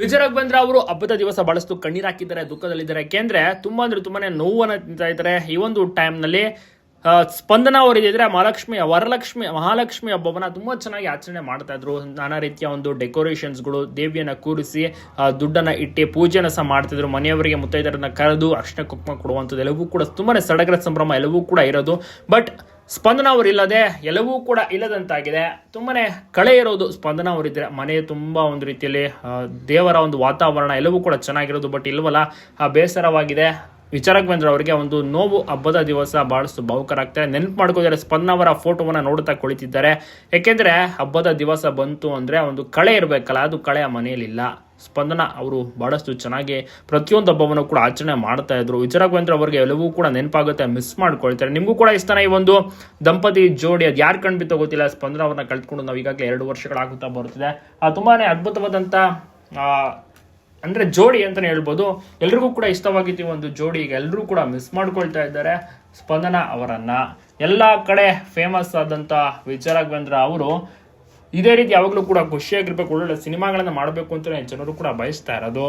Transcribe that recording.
ವಿಜಯ್ ರಾಘವೇಂದ್ರ ಅವರು ಹಬ್ಬದ ದಿವಸ ಬಹಳಷ್ಟು ಕಣ್ಣೀರು ಹಾಕಿದ್ದಾರೆ, ದುಃಖದಲ್ಲಿದ್ದಾರೆ. ಯಾಕೆಂದ್ರೆ ತುಂಬಾನೇ ನೋವನ್ನು ತಿಂತಾ ಇದ್ದಾರೆ. ಈ ಒಂದು ಟೈಮ್ನಲ್ಲಿ ಸ್ಪಂದನ ಅವರಿದ್ರೆ ಮಹಾಲಕ್ಷ್ಮಿ ಹಬ್ಬವನ್ನ ತುಂಬಾ ಚೆನ್ನಾಗಿ ಆಚರಣೆ ಮಾಡ್ತಾ ಇದ್ರು. ನಾನಾ ರೀತಿಯ ಒಂದು ಡೆಕೋರೇಷನ್ಸ್ಗಳು, ದೇವಿಯನ್ನ ಕೂರಿಸಿ ದುಡ್ಡನ್ನ ಇಟ್ಟು ಪೂಜೆನ ಸಹ ಮಾಡ್ತಿದ್ರು. ಮನೆಯವರಿಗೆ ಮುತ್ತೈದರನ್ನ ಕರೆದು ಅರ್ಶಿನ ಕುಂಕುಮ ಕೊಡುವಂಥದ್ದು ಎಲ್ಲವೂ ಕೂಡ ತುಂಬಾನೇ ಸಡಗರ ಸಂಭ್ರಮ ಎಲ್ಲವೂ ಕೂಡ ಇರೋದು. ಬಟ್ ಸ್ಪಂದನ ಅವರಿಲ್ಲದೆ ಎಲ್ಲವೂ ಕೂಡ ಇಲ್ಲದಂತಾಗಿದೆ. ತುಂಬಾನೇ ಕಳೆ ಇರೋದು ಸ್ಪಂದನ ಅವರಿದ್ರೆ. ಮನೆ ತುಂಬಾ ಒಂದು ರೀತಿಯಲ್ಲಿ ದೇವರ ಒಂದು ವಾತಾವರಣ ಎಲ್ಲವೂ ಕೂಡ ಚೆನ್ನಾಗಿರೋದು. ಬಟ್ ಇಲ್ವಲ್ಲ, ಬೇಸರವಾಗಿದೆ. ವಿಜಯ್ ರಾಘವೇಂದ್ರ ಅವರಿಗೆ ಒಂದು ನೋವು. ಹಬ್ಬದ ದಿವಸ ಬಹಳಷ್ಟು ಭಾವುಕರಾಗ್ತಾರೆ. ನೆನಪು ಮಾಡ್ಕೋತಾರೆ, ಸ್ಪಂದನ ಅವರ ಫೋಟೋವನ್ನ ನೋಡ್ತಾ ಕುಳಿತಿದ್ದಾರೆ. ಯಾಕೆಂದ್ರೆ ಹಬ್ಬದ ದಿವಸ ಬಂತು ಅಂದ್ರೆ ಒಂದು ಕಳೆ ಇರಬೇಕಲ್ಲ, ಅದು ಕಳೆ ಮನೆಯಲ್ಲಿಲ್ಲ. ಸ್ಪಂದನ ಅವರು ಬಹಳಷ್ಟು ಚೆನ್ನಾಗಿ ಪ್ರತಿಯೊಂದು ಹಬ್ಬವನ್ನು ಕೂಡ ಆಚರಣೆ ಮಾಡ್ತಾ ಇದ್ರು. ವಿಜಯ್ ರಾಘವೇಂದ್ರ ಅವರಿಗೆ ಎಲ್ಲವೂ ಕೂಡ ನೆನಪಾಗುತ್ತೆ, ಮಿಸ್ ಮಾಡ್ಕೊಳ್ತಾರೆ. ನಿಮಗೂ ಕೂಡ ಇಷ್ಟನ ಈ ಒಂದು ದಂಪತಿ ಜೋಡಿ? ಅದು ಯಾರು ಕಂಡ್ಬಿತ್ತೋ ಗೊತ್ತಿಲ್ಲ. ಸ್ಪಂದನ ಅವ್ರನ್ನ ಕಳ್ಕೊಂಡು ನಾವು ಈಗಾಗಲೇ 2 ವರ್ಷಗಳಾಗುತ್ತಾ ಬರ್ತಿದೆ. ತುಂಬಾನೇ ಅದ್ಭುತವಾದಂತ ಅಂದ್ರೆ ಜೋಡಿ ಅಂತಾನೆ ಹೇಳ್ಬೋದು. ಎಲ್ರಿಗೂ ಕೂಡ ಇಷ್ಟವಾಗಿತ್ತು ಈ ಒಂದು ಜೋಡಿ. ಈಗ ಎಲ್ಲರೂ ಕೂಡ ಮಿಸ್ ಮಾಡ್ಕೊಳ್ತಾ ಇದ್ದಾರೆ ಸ್ಪಂದನ ಅವರನ್ನ. ಎಲ್ಲಾ ಕಡೆ ಫೇಮಸ್ ಆದಂತ ವಿಜಯ್ ರಾಘವೇಂದ್ರ ಅವರು ಇದೇ ರೀತಿ ಯಾವಾಗಲೂ ಕೂಡ ಖುಷಿಯಾಗಿರ್ಬೇಕು, ಒಳ್ಳೊಳ್ಳೆ ಸಿನಿಮಾಗಳನ್ನ ಮಾಡಬೇಕು ಅಂತ ಜನರು ಕೂಡ ಬಯಸ್ತಾ ಇರೋದು.